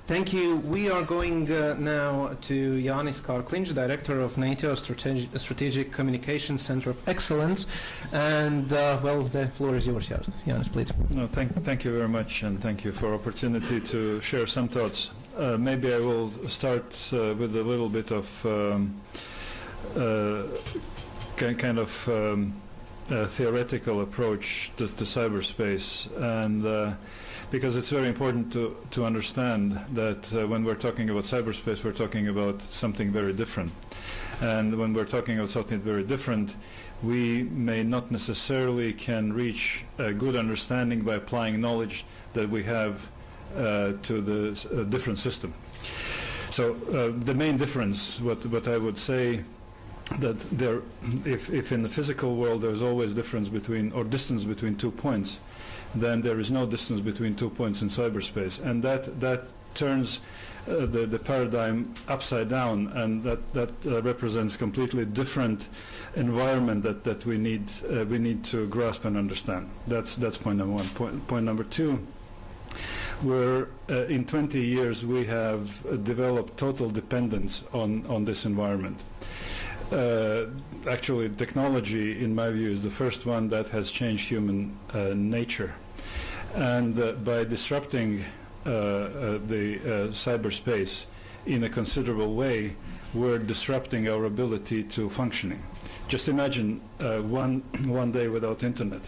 Thank you. We are going now to Jānis Kārkliņš, Director of NATO Strategic Communication Center of Excellence. And, well, the floor is yours, Jānis, please. No, thank you very much, and thank you for the opportunity to share some thoughts. Maybe I will start with a little bit of kind of theoretical approach to cyberspace, and because it's very important to understand that when we're talking about cyberspace, we're talking about something very different. And when we're talking about something very different, we may not necessarily can reach a good understanding by applying knowledge that we have to the different system. So the main difference, what I would say, that there, if in the physical world there's always difference between or distance between 2 points, then there is no distance between 2 points in cyberspace, and that turns the paradigm upside down, and that represents completely different environment that we need to grasp and understand. That's point number one. Point number two, where in 20 years we have developed total dependence on this environment. Actually, technology, in my view, is the first one that has changed human nature. And by disrupting the cyberspace in a considerable way, we're disrupting our ability to functioning. Just imagine one day without internet.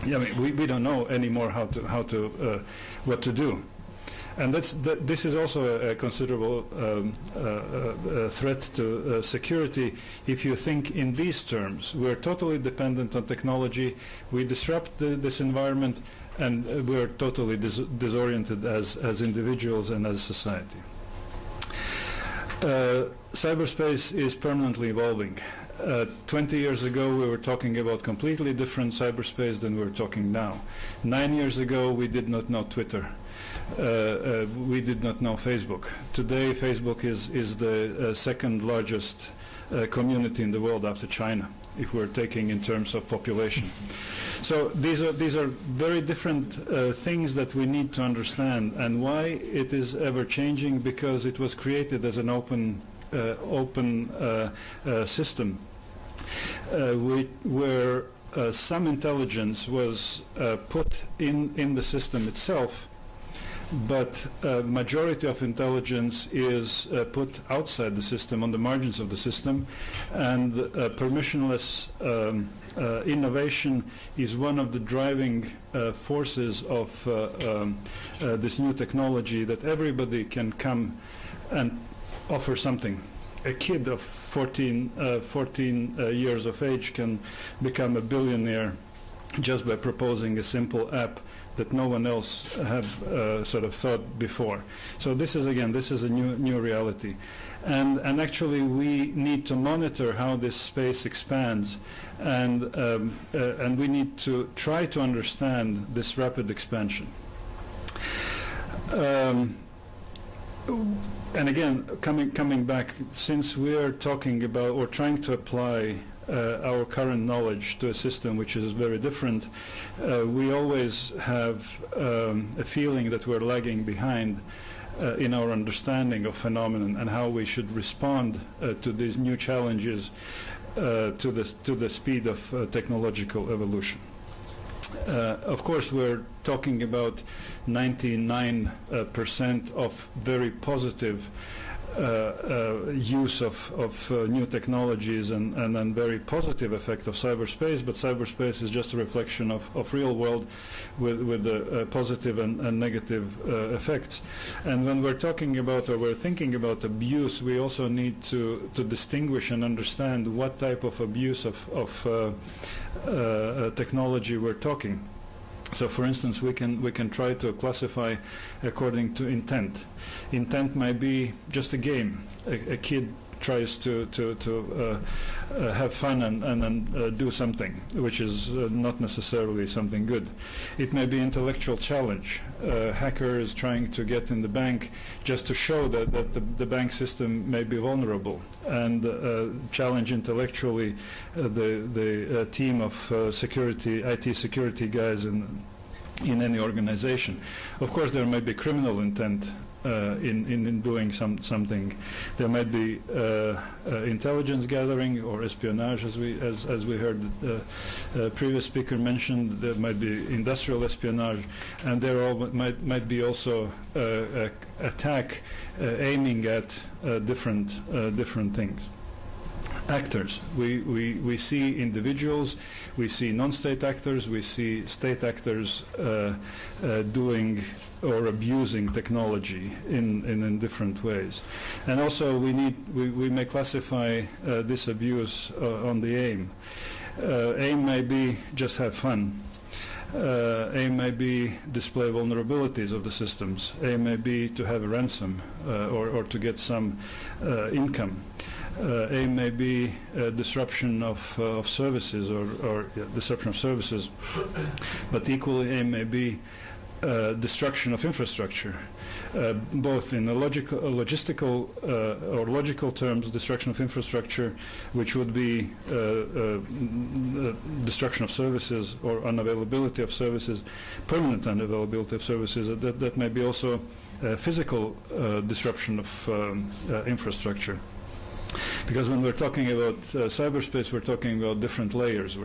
I mean, we don't know anymore what to do. And this is also a considerable threat to security. If you think in these terms, we're totally dependent on technology, we disrupt this environment, and we're totally disoriented as individuals and as society. Cyberspace is permanently evolving. 20 years ago, we were talking about completely different cyberspace than we're talking now. 9 years ago, we did not know Twitter. We did not know Facebook. Today, Facebook is the second largest community in the world after China, if we're taking in terms of population. So these are very different things that we need to understand, and why it is ever changing, because it was created as an open system where some intelligence was put in the system itself, but majority of intelligence is put outside the system, on the margins of the system, and permissionless innovation is one of the driving forces of this new technology, that everybody can come and offer something. A kid of 14 years of age can become a billionaire just by proposing a simple app that no one else have sort of thought before. So this is a new reality, and actually we need to monitor how this space expands, and we need to try to understand this rapid expansion. And again, coming back, since we are talking about or trying to apply our current knowledge to a system which is very different, we always have a feeling that we're lagging behind in our understanding of phenomenon and how we should respond to these new challenges to the speed of technological evolution. Of course, we're talking about 99% of very positive use of new technologies and very positive effect of cyberspace, but cyberspace is just a reflection of real world with the positive and negative effects. And when we're talking about or we're thinking about abuse, we also need to distinguish and understand what type of abuse of technology we're talking. So, for instance, we can try to classify according to intent. Intent might be just a game. A kid tries to have fun and do something, which is not necessarily something good. It may be intellectual challenge. A hacker is trying to get in the bank just to show that the bank system may be vulnerable, and challenge intellectually the team of IT security guys in any organization. Of course, there may be criminal intent in doing something. There might be intelligence gathering or espionage, as we heard previous speaker mentioned. There might be industrial espionage, and there all might be also attack aiming at different things. Actors. We see individuals, we see non-state actors, we see state actors doing or abusing technology in different ways. And also we may classify this abuse on the aim. Aim may be just have fun. Aim may be display vulnerabilities of the systems. Aim may be to have a ransom or to get some income. Aim may be disruption of services or disruption of services, but equally aim may be destruction of infrastructure, both in a logistical or logical terms, destruction of infrastructure, which would be destruction of services or unavailability of services, permanent unavailability of services. That may be also physical disruption of infrastructure. Because when we're talking about cyberspace, we're talking about different layers.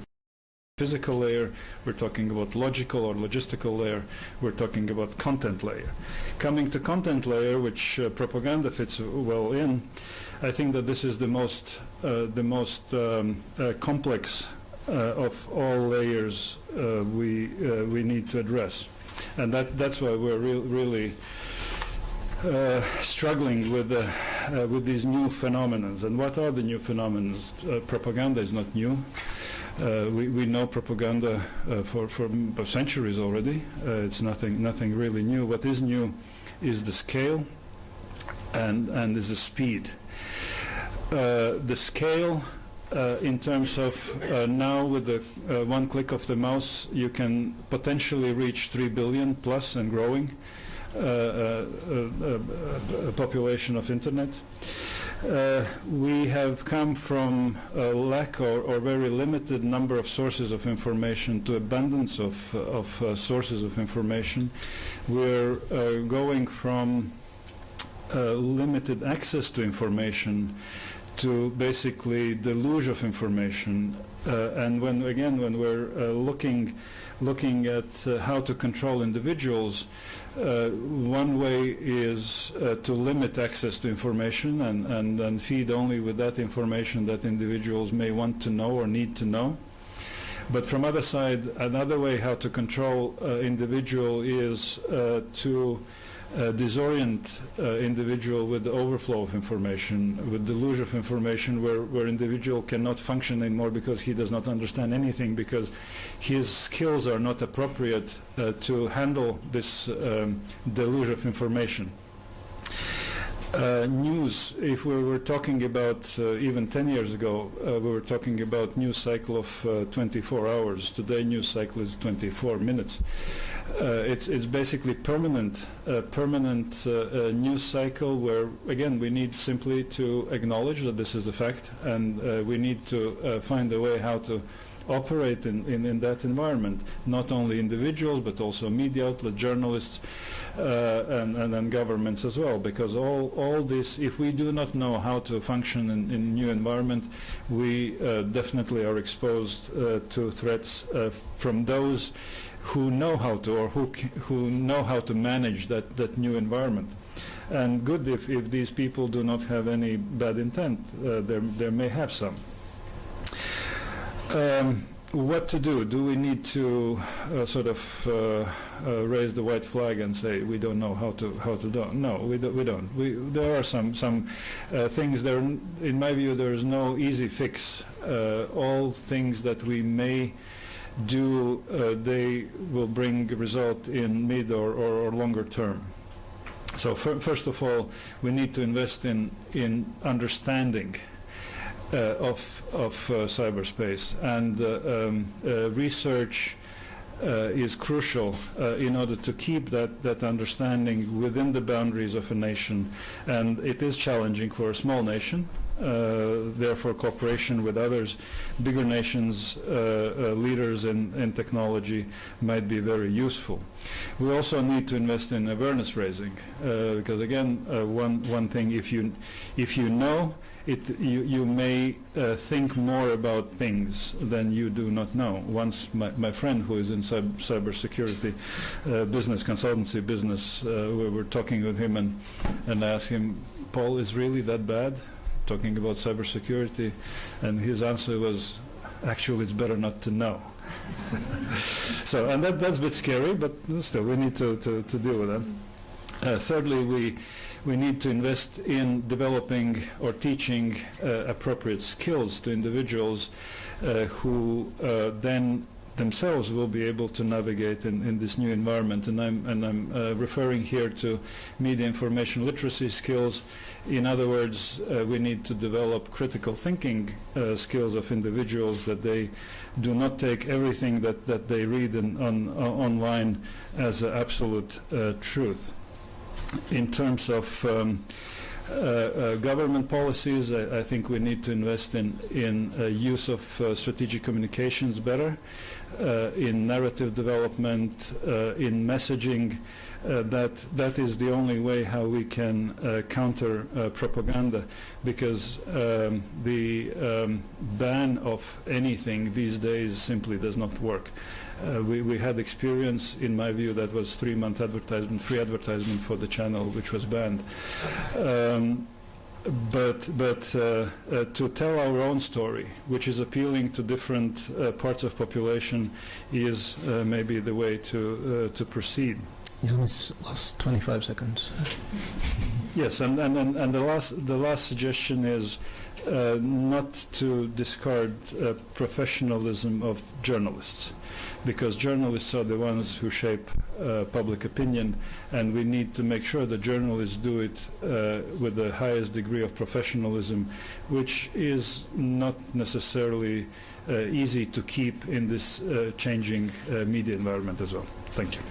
Physical layer, we're talking about logical or logistical layer, we're talking about content layer. Coming to content layer, which propaganda fits well in, I think that this is the most complex of all layers we need to address. And that's why we're really struggling with these new phenomena. And what are the new phenomena? Propaganda is not new. We know propaganda for centuries already. It's nothing really new. What is new is the scale and is the speed. The scale in terms of now with the one click of the mouse you can potentially reach 3 billion plus and growing population of internet. We have come from a lack or very limited number of sources of information to abundance of sources of information. We're going from limited access to information to basically deluge of information. And when we're looking at how to control individuals, one way is to limit access to information and feed only with that information that individuals may want to know or need to know. But from other side, another way how to control individual is to disorient individual with the overflow of information, with deluge of information where individual cannot function anymore because he does not understand anything, because his skills are not appropriate to handle this deluge of information. News, if we were talking about even 10 years ago, we were talking about news cycle of 24 hours. Today news cycle is 24 minutes. It's basically permanent news cycle where, again, we need simply to acknowledge that this is a fact, and we need to find a way how to operate in that environment, not only individuals but also media outlets, journalists, and governments as well, because all this, if we do not know how to function in new environment, we definitely are exposed to threats from those who know how to, or who know how to manage that new environment. And good if these people do not have any bad intent. There may have some. What to do? Do we need to raise the white flag and say we don't know how to do? No, we don't. There are some things there. In my view, there is no easy fix. All things that we may do, they will bring a result in mid or longer term. So first of all, we need to invest in understanding of cyberspace, and research is crucial in order to keep that understanding within the boundaries of a nation. And it is challenging for a small nation, therefore cooperation with others, bigger nations, leaders in technology might be very useful. We also need to invest in awareness raising, because again, one thing, if you know it, you may think more about things than you do not know. Once my friend who is in cybersecurity business, consultancy business, we were talking with him and I asked him, Paul, is really that bad? Talking about cybersecurity, and his answer was, actually it's better not to know. So, and that's a bit scary, but still we need to deal with that. Thirdly, we need to invest in developing or teaching appropriate skills to individuals who then themselves will be able to navigate in this new environment. And I'm referring here to media information literacy skills. In other words, we need to develop critical thinking skills of individuals, that they do not take everything that they read online as absolute truth. In terms of government policies, I think we need to invest in use of strategic communications better, in narrative development, in messaging. That is the only way how we can counter propaganda, because the ban of anything these days simply does not work. We had experience, in my view, that was 3-month advertisement, free advertisement for the channel, which was banned. But to tell our own story, which is appealing to different parts of population, is maybe the way to proceed. Jānis, last 25 seconds. Yes, and the last suggestion is not to discard professionalism of journalists, because journalists are the ones who shape public opinion, and we need to make sure that journalists do it with the highest degree of professionalism, which is not necessarily easy to keep in this changing media environment as well. Thank you.